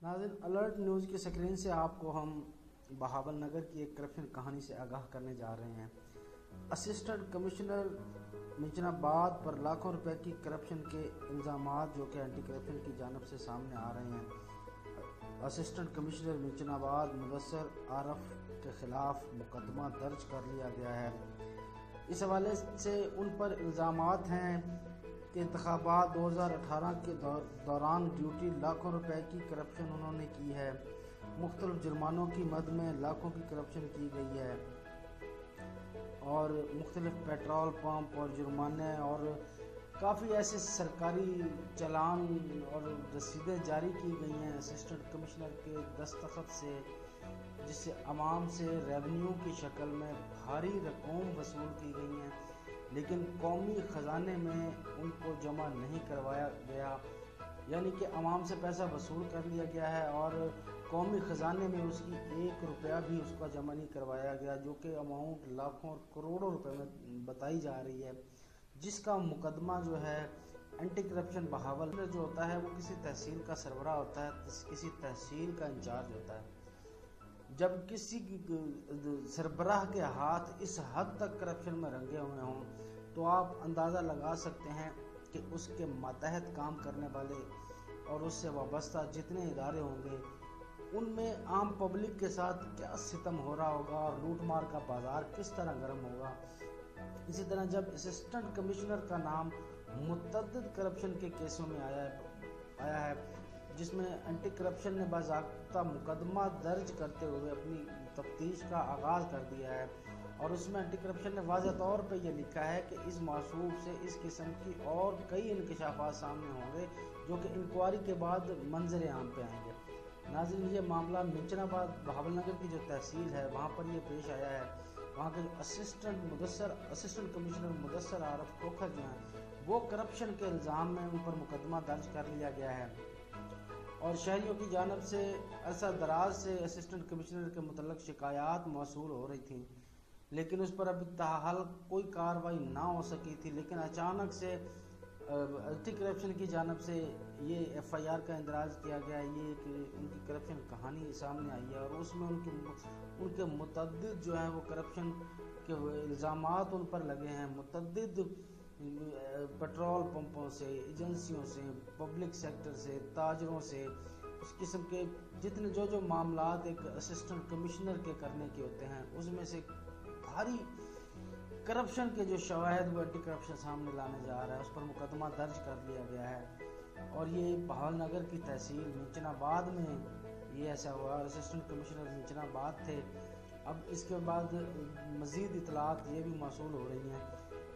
नाज़रीन, alert news की screen से आपको हम बहावल नगर की एक करप्शन कहानी से आगाह करने जा रहे हैं। असिस्टेंट कमिश्नर मिंचनाबाद पर लाखों रुपए की करप्शन के इल्ज़ामात जो कि एंटी करप्शन की जानब से सामने आ रहे हैं। असिस्टेंट कमिश्नर मिंचनाबाद मुदस्सर आरफ के खिलाफ मुकदमा दर्ज कर लिया गया है। इस हवाले से उन पर इल्ज़ामात हैं कि इंतखाबात 2018 के दौरान ड्यूटी लाखों रुपए की करप्शन उन्होंने की है। मुख्तलिफ जुर्मानों की मद में लाखों की करप्शन की गई है और मुख्तलिफ पेट्रोल पंप और जुर्माने और काफ़ी ऐसे सरकारी चलान और रसीदें जारी की गई हैं असिस्टेंट कमिश्नर के दस्तखत से, जिससे अवाम से रेवेन्यू की शक्ल में भारी रकम वसूल की गई हैं, लेकिन कौमी ख़जाने में उनको जमा नहीं करवाया गया। यानी कि अवाम से पैसा वसूल कर लिया गया है और कौमी ख़जाने में उसकी 1 रुपया भी उसका जमा नहीं करवाया गया, जो कि अमाउंट लाखों और करोड़ों रुपए में बताई जा रही है। जिसका मुकदमा जो है एंटी करप्शन बहावल में जो होता है वो किसी तहसील का सरबराह होता है, किसी तहसील का इंचार्ज होता है। जब किसी सरबराह के हाथ इस हद तक करप्शन में रंगे हुए हों तो आप अंदाज़ा लगा सकते हैं कि उसके मातहत काम करने वाले और उससे वाबस्ता जितने इदारे होंगे उनमें आम पब्लिक के साथ क्या सितम हो रहा होगा और लूट मार का बाजार किस तरह गर्म होगा। इसी तरह जब असिस्टेंट कमिश्नर का नाम मुतअद्दिद करप्शन के केसों में आया है जिसमें एंटी करप्शन ने बाज़ाब्ता मुकदमा दर्ज करते हुए अपनी तफ्तीश का आगाज़ कर दिया है और उसमें एंटी करप्शन ने वाज़ह तौर पर यह लिखा है कि इस मासूब से इस किस्म की और कई इंकशाफात सामने होंगे जो कि इंक्वायरी के बाद मंजर आम पे आएंगे। नाज़रीन, ये मामला मिंचनाबाद बहावल नगर की जो तहसील है वहाँ पर ये पेश आया है। वहाँ के जो असिस्टेंट कमिश्नर मुदस्सर आरफ खोखर जो हैं वो करप्शन के इल्ज़ाम में उन पर मुकदमा दर्ज कर लिया गया है और शहरियों की जानब से अरसा दराज से असिस्टेंट कमिश्नर के मुतल्लिक़ शिकायत मौसूल हो रही थी, लेकिन उस पर अभी ताहाल कोई कार्रवाई ना हो सकी थी। लेकिन अचानक से एंटी करप्शन की जानब से ये FIR का इंदराज किया गया, ये कि उनकी करप्शन कहानी सामने आई है और उसमें उनके मुतअद्दिद जो है वो करप्शन के इल्ज़ामात उन पर लगे हैं। मुतअद्दिद पेट्रोल पंपों से, एजेंसियों से, पब्लिक सेक्टर से, ताजरों से, उस किस्म के जितने जो मामलात एक असिस्टेंट कमिश्नर के करने के होते हैं उसमें से भारी करप्शन के जो शवाहिद वो एंटी करप्शन सामने लाने जा रहा है। उस पर मुकदमा दर्ज कर लिया गया है और ये बहावल नगर की तहसील मिंचनाबाद में ये ऐसा हुआ। असिस्टेंट कमिश्नर मिंचनाबाद थे। अब इसके बाद मज़ीद इतलात ये भी मौसूल हो रही हैं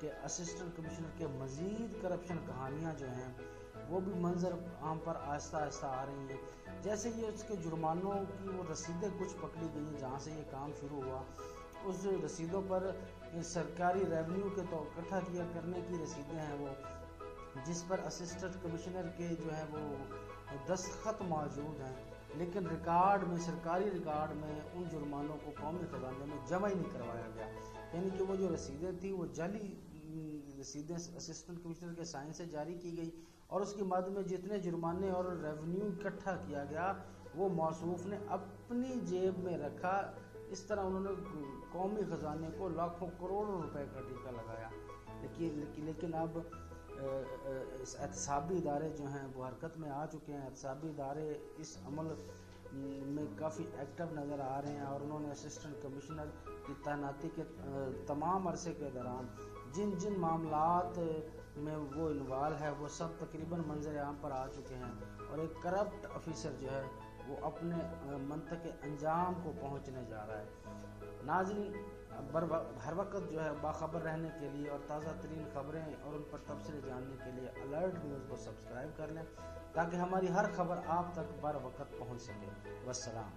कि असिस्टेंट कमिश्नर के मज़ीद करप्शन कहानियाँ जो हैं वो भी मंजर आम पर आहिस्ता आहिस्ता आ रही हैं। जैसे ये उसके जुर्मानों की वो रसीदें कुछ पकड़ी गई हैं जहाँ से ये काम शुरू हुआ, उस रसीदों पर सरकारी रेवेन्यू के तो इकट्ठा किया करने की रसीदें हैं वो, जिस पर असिस्टेंट कमिश्नर के जो है वो दस्तखत मौजूद हैं, लेकिन रिकॉर्ड में, सरकारी रिकॉर्ड में उन जुर्मानों को कौमी खजाने में जमा ही नहीं करवाया गया। यानी कि वो जो रसीदें थी वो जाली रसीदें असिस्टेंट कमिश्नर के साइन से जारी की गई और उसकी मद में जितने जुर्माने और रेवेन्यू इकट्ठा किया गया वो मौसूफ ने अपनी जेब में रखा। इस तरह उन्होंने कौमी ख़जाने को लाखों करोड़ों रुपए का टीका लगाया। लेकिन अब एहतसाबी इदारे जो हैं वो हरकत में आ चुके हैं। एहतसाबी इदारे इस अमल में काफ़ी एक्टिव नज़र आ रहे हैं और उन्होंने असिस्टेंट कमिश्नर की तैनाती के तमाम अरसे के दौरान जिन जिन मामलात में वो इन्वॉल्व है वो सब तकरीबन मंजर आम पर आ चुके हैं और एक करप्ट ऑफिसर जो है वो अपने मंतक़े अंजाम को पहुंचने जा रहा है। नाज़रीन, हर वक्त जो है बाखबर रहने के लिए और ताज़ा तरीन ख़बरें और उन पर तबसरे जानने के लिए अलर्ट न्यूज़ को सब्सक्राइब कर लें ताकि हमारी हर खबर आप तक बर वक्त पहुँच सके। वस्सलाम।